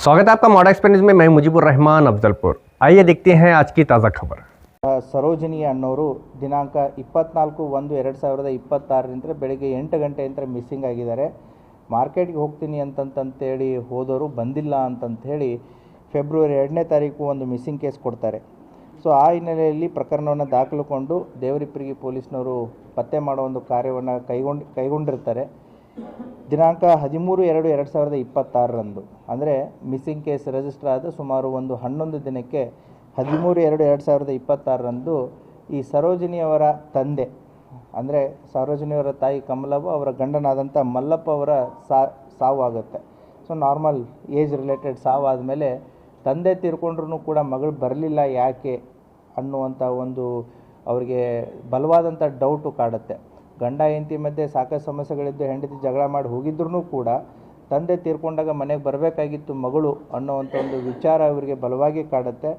स्वागत है आपका मॉडर्न एक्सप्रेस में। मैं मुजीबुर रहमान अफजलपुर। आइए देखते हैं आज की ताज़ा खबर। ಸರೋಜಿನಿ ಅನ್ನೋರು ದಿನಾಂಕ 24/1/2026 ಬೆಳಗ್ಗೆ 8 ಗಂಟೆಯಿಂದ ಮಿಸ್ಸಿಂಗ್ ಆಗಿದ್ದಾರೆ. ಮಾರ್ಕೆಟ್ಗೆ ಹೋಗ್ತೀನಿ ಅಂತಂತೇಳಿ ಹೋದವರು ಬಂದಿಲ್ಲ ಅಂತಂತೇಳಿ ಫೆಬ್ರವರಿ 2ನೇ ತಾರೀಕು ಒಂದು ಮಿಸ್ಸಿಂಗ್ ಕೇಸ್ ಕೊಡ್ತಾರೆ. ಸೊ ಆ ಹಿನ್ನೆಲೆಯಲ್ಲಿ ಪ್ರಕರಣವನ್ನು ದಾಖಲುಕೊಂಡು ದೇವರಿಪ್ಪರಿಗೆ ಪೊಲೀಸ್ನವರು ಪತ್ತೆ ಮಾಡೋ ಒಂದು ಕಾರ್ಯವನ್ನು ಕೈಗೊಂಡಿರ್ತಾರೆ. ದಿನಾಂಕ 13/2/2026 ಅಂದರೆ ಮಿಸ್ಸಿಂಗ್ ಕೇಸ್ ರಿಜಿಸ್ಟರ್ ಆದ ಸುಮಾರು ಒಂದು 11 ದಿನಕ್ಕೆ 13/2/2026 ಈ ಸರೋಜಿನಿಯವರ ತಂದೆ ಅಂದರೆ ಸರೋಜಿನಿಯವರ ತಾಯಿ ಕಮಲವ್ವ ಅವರ ಗಂಡನಾದಂಥ ಮಲ್ಲಪ್ಪ ಅವರ ಸಾವು ಆಗುತ್ತೆ. ಸೊ ನಾರ್ಮಲ್ ಏಜ್ ರಿಲೇಟೆಡ್ ಸಾವು ಆದಮೇಲೆ ತಂದೆ ತೀರ್ಕೊಂಡ್ರೂ ಕೂಡ ಮಗಳು ಬರಲಿಲ್ಲ ಯಾಕೆ ಅನ್ನುವಂಥ ಒಂದು ಅವರಿಗೆ ಬಲವಾದಂಥ ಡೌಟು ಕಾಡುತ್ತೆ. ಗಂಡ ಹೆಂಡತಿ ಮಧ್ಯೆ ಸಾಕಷ್ಟು ಸಮಸ್ಯೆಗಳಿದ್ದು ಹೆಂಡತಿ ಜಗಳ ಮಾಡಿ ಹೋಗಿದ್ರೂ ಕೂಡ ತಂದೆ ತೀರ್ಕೊಂಡಾಗ ಮನೆಗೆ ಬರಬೇಕಾಗಿತ್ತು ಮಗಳು ಅನ್ನೋವಂಥ ಒಂದು ವಿಚಾರ ಅವರಿಗೆ ಬಲವಾಗಿ ಕಾಡುತ್ತೆ.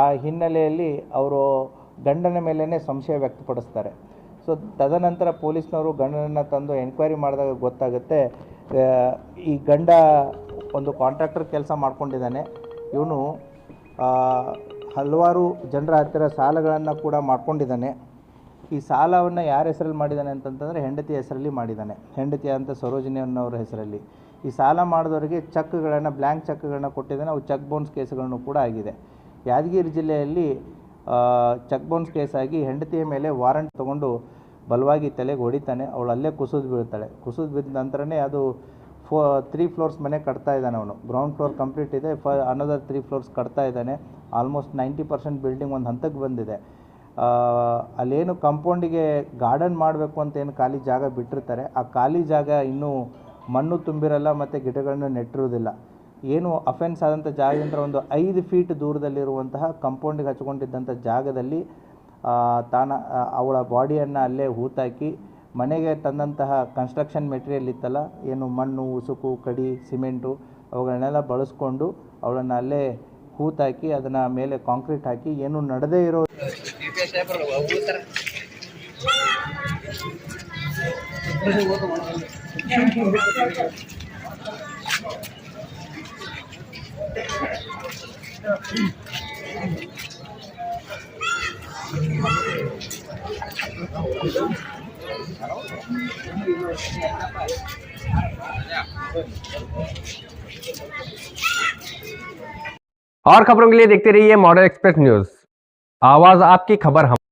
ಆ ಹಿನ್ನೆಲೆಯಲ್ಲಿ ಅವರು ಗಂಡನ ಮೇಲೇ ಸಂಶಯ ವ್ಯಕ್ತಪಡಿಸ್ತಾರೆ. ಸೊ ತದನಂತರ ಪೊಲೀಸ್ನವರು ಗಂಡನನ್ನು ತಂದು ಎನ್ಕ್ವೈರಿ ಮಾಡಿದಾಗ ಗೊತ್ತಾಗುತ್ತೆ ಈ ಗಂಡ ಒಂದು ಕಾಂಟ್ರಾಕ್ಟರ್ ಕೆಲಸ ಮಾಡ್ಕೊಂಡಿದ್ದಾನೆ. ಇವನು ಹಲವಾರು ಜನರ ಹತ್ತಿರ ಸಾಲಗಳನ್ನು ಕೂಡ ಮಾಡ್ಕೊಂಡಿದ್ದಾನೆ. ಈ ಸಾಲವನ್ನು ಯಾರ ಹೆಸರಲ್ಲಿ ಮಾಡಿದ್ದಾನೆ ಅಂತಂತಂದರೆ ಹೆಂಡತಿ ಹೆಸರಲ್ಲಿ ಮಾಡಿದ್ದಾನೆ. ಹೆಂಡತಿ ಅಂತ ಸರೋಜಿನಿ ಅನ್ನೋರ ಹೆಸರಲ್ಲಿ ಈ ಸಾಲ ಮಾಡಿದವರಿಗೆ ಚೆಕ್ಗಳನ್ನು ಬ್ಲ್ಯಾಂಕ್ ಚೆಕ್ಗಳನ್ನು ಕೊಟ್ಟಿದ್ದಾನೆ. ಅವು ಚೆಕ್ ಬೌನ್ಸ್ ಕೇಸ್ಗಳನ್ನು ಕೂಡ ಆಗಿದೆ. ಯಾದಗಿರಿ ಜಿಲ್ಲೆಯಲ್ಲಿ ಚೆಕ್ ಬೌನ್ಸ್ ಕೇಸಾಗಿ ಹೆಂಡತಿಯ ಮೇಲೆ ವಾರಂಟ್ ತೊಗೊಂಡು ಬಲವಾಗಿ ತಲೆಗೆ ಹೊಡಿತಾನೆ. ಅವಳು ಅಲ್ಲೇ ಕುಸಿದು ಬೀಳ್ತಾಳೆ. ಕುಸಿದು ಬಿದ್ದ ನಂತರನೇ ಅದು 3 ಫ್ಲೋರ್ಸ್ ಮನೆ ಕಟ್ತಾ ಇದ್ದಾನೆ. ಅವನು ಗ್ರೌಂಡ್ ಫ್ಲೋರ್ ಕಂಪ್ಲೀಟ್ ಇದೆ, ಅನದರ್ 3 ಫ್ಲೋರ್ಸ್ ಕಟ್ತಾ ಇದ್ದಾನೆ. ಆಲ್ಮೋಸ್ಟ್ 90% ಬಿಲ್ಡಿಂಗ್ ಒಂದು ಹಂತಕ್ಕೆ ಬಂದಿದೆ. ಅಲ್ಲೇನು ಕಾಂಪೌಂಡಿಗೆ ಗಾರ್ಡನ್ ಮಾಡಬೇಕು ಅಂತ ಏನು ಖಾಲಿ ಜಾಗ ಬಿಟ್ಟಿರ್ತಾರೆ, ಆ ಖಾಲಿ ಜಾಗ ಇನ್ನೂ ಮಣ್ಣು ತುಂಬಿರಲ್ಲ ಮತ್ತು ಗಿಡಗಳನ್ನು ನೆಟ್ಟಿರೋದಿಲ್ಲ. ಏನು ಅಫೆನ್ಸ್ ಆದಂಥ ಜಾಗದಿಂದ ಒಂದು 5 ಫೀಟ್ ದೂರದಲ್ಲಿರುವಂತಹ ಕಾಂಪೌಂಡಿಗೆ ಹಚ್ಕೊಂಡಿದ್ದಂಥ ಜಾಗದಲ್ಲಿ ಅವಳ ಬಾಡಿಯನ್ನು ಅಲ್ಲೇ ಹೂತಾಕಿ ಮನೆಗೆ ತಂದಂತಹ ಕನ್ಸ್ಟ್ರಕ್ಷನ್ ಮೆಟೀರಿಯಲ್ ಇತ್ತಲ್ಲ, ಏನು ಮಣ್ಣು, ಉಸುಕು, ಕಡಿ, ಸಿಮೆಂಟು ಅವುಗಳನ್ನೆಲ್ಲ ಬಳಸ್ಕೊಂಡು ಅವಳನ್ನು ಅಲ್ಲೇ ಹೂತಾಕಿ ಅದನ್ನು ಮೇಲೆ ಕಾಂಕ್ರೀಟ್ ಹಾಕಿ ಏನು ನಡೆದೇ ಇರೋ और खबरों के लिए देखते रहिए मॉडर्न एक्सप्रेस न्यूज। आवाज आपकी, खबर हम।